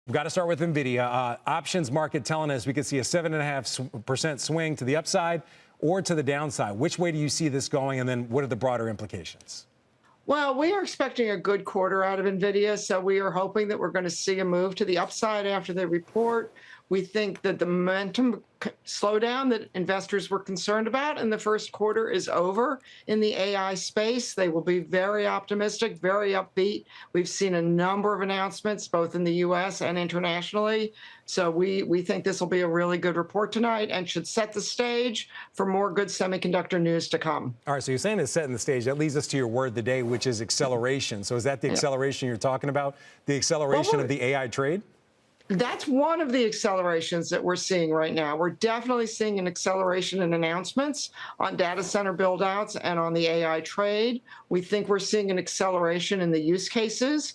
We've got to start with Nvidia. Options market telling us we could see a 7.5% swing to the upside or to the downside. Which way do you see this going? And then what are the broader implications? Well, we are expecting a good quarter out of Nvidia, so we are hoping that we're going to see a move to the upside after the report. We think that the momentum slowdown that investors were concerned about in the first quarter is over in the AI space. They will be very optimistic, very upbeat. We've seen a number of announcements, both in the US and internationally. So we think this will be a really good report tonight and should set the stage for more good semiconductor news to come. All right, so you're saying it's setting the stage. That leads us to your word of the day, which is acceleration. So is that the acceleration you're talking about? The acceleration of the AI trade? That's one of the accelerations that we're seeing right now. We're definitely seeing an acceleration in announcements on data center buildouts and on the AI trade. We think we're seeing an acceleration in the use cases.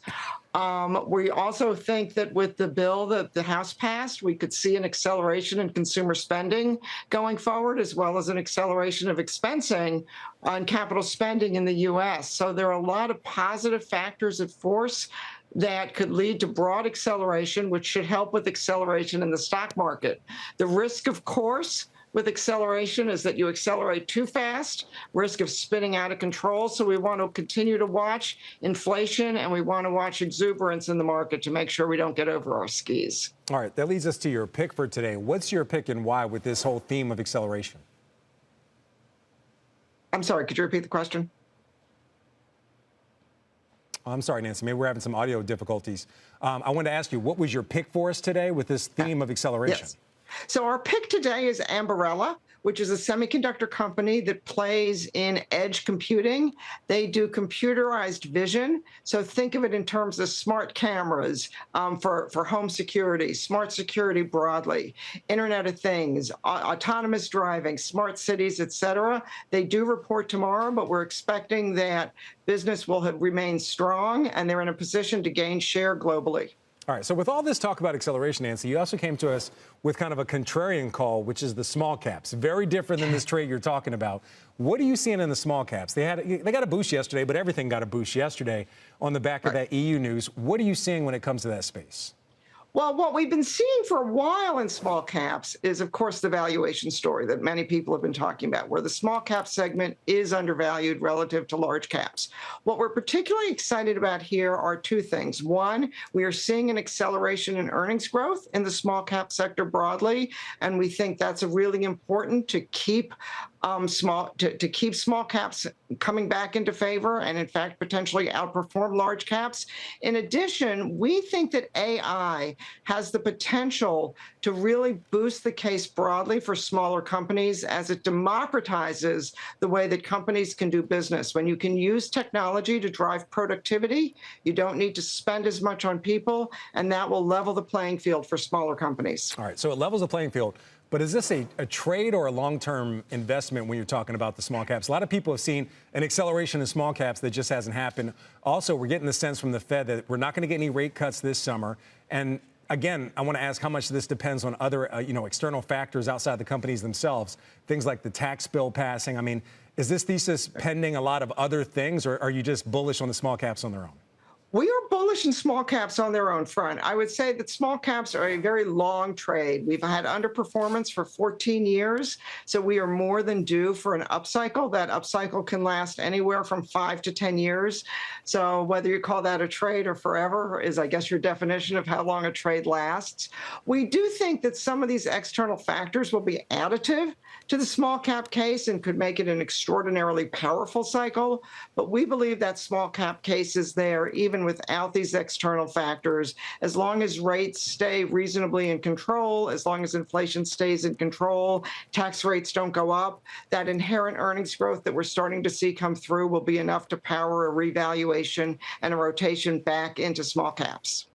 We also think that with the bill that the House passed, we could see an acceleration in consumer spending going forward, as well as an acceleration of expensing on capital spending in the U.S. So there are a lot of positive factors at force that could lead to broad acceleration, which should help with acceleration in the stock market. The risk, of course, with acceleration is that you accelerate too fast, risk of spinning out of control. So we want to continue to watch inflation, and we want to watch exuberance in the market to make sure we don't get over our skis. All right, that leads us to your pick for today. What's your pick and why with this whole theme of acceleration? I'm sorry, could you repeat the question? I'm sorry, Nancy, maybe we're having some audio difficulties. I wanted to ask you, what was your pick for us today with this theme of acceleration? Yes. So our pick today is Ambarella, which is a semiconductor company that plays in edge computing. They do computerized vision. So think of it in terms of smart cameras for home security, smart security broadly, Internet of Things, autonomous driving, smart cities, et cetera. They do report tomorrow, but we're expecting that business will remain strong, and they're in a position to gain share globally. All right, so with all this talk about acceleration, Nancy, you also came to us with kind of a contrarian call, which is the small caps. Very different than this trade you're talking about. What are you seeing in the small caps? They got a boost yesterday, but everything got a boost yesterday on the back of that EU news. What are you seeing when it comes to that space? Well, what we've been seeing for a while in small caps is, of course, the valuation story that many people have been talking about, where the small cap segment is undervalued relative to large caps. What we're particularly excited about here are two things. One, we are seeing an acceleration in earnings growth in the small cap sector broadly, and we think that's really important to keep small caps coming back into favor and, in fact, potentially outperform large caps. In addition, we think that AI has the potential to really boost the case broadly for smaller companies as it democratizes the way that companies can do business. When you can use technology to drive productivity, you don't need to spend as much on people, and that will level the playing field for smaller companies. All right, so it levels the playing field. But is this a trade or a long-term investment when you're talking about the small caps? A lot of people have seen an acceleration in small caps that just hasn't happened. Also, we're getting the sense from the Fed that we're not going to get any rate cuts this summer. And again, I want to ask how much this depends on other, external factors outside the companies themselves, things like the tax bill passing. I mean, is this thesis pending a lot of other things, or are you just bullish on the small caps on their own? We are bullish in small caps on their own front. I would say that small caps are a very long trade. We've had underperformance for 14 years, so we are more than due for an upcycle. That upcycle can last anywhere from 5 to 10 years. So whether you call that a trade or forever is, I guess, your definition of how long a trade lasts. We do think that some of these external factors will be additive to the small cap case and could make it an extraordinarily powerful cycle. But we believe that small cap case is there even without these external factors, as long as rates stay reasonably in control, as long as inflation stays in control, tax rates don't go up, that inherent earnings growth that we're starting to see come through will be enough to power a revaluation and a rotation back into small caps.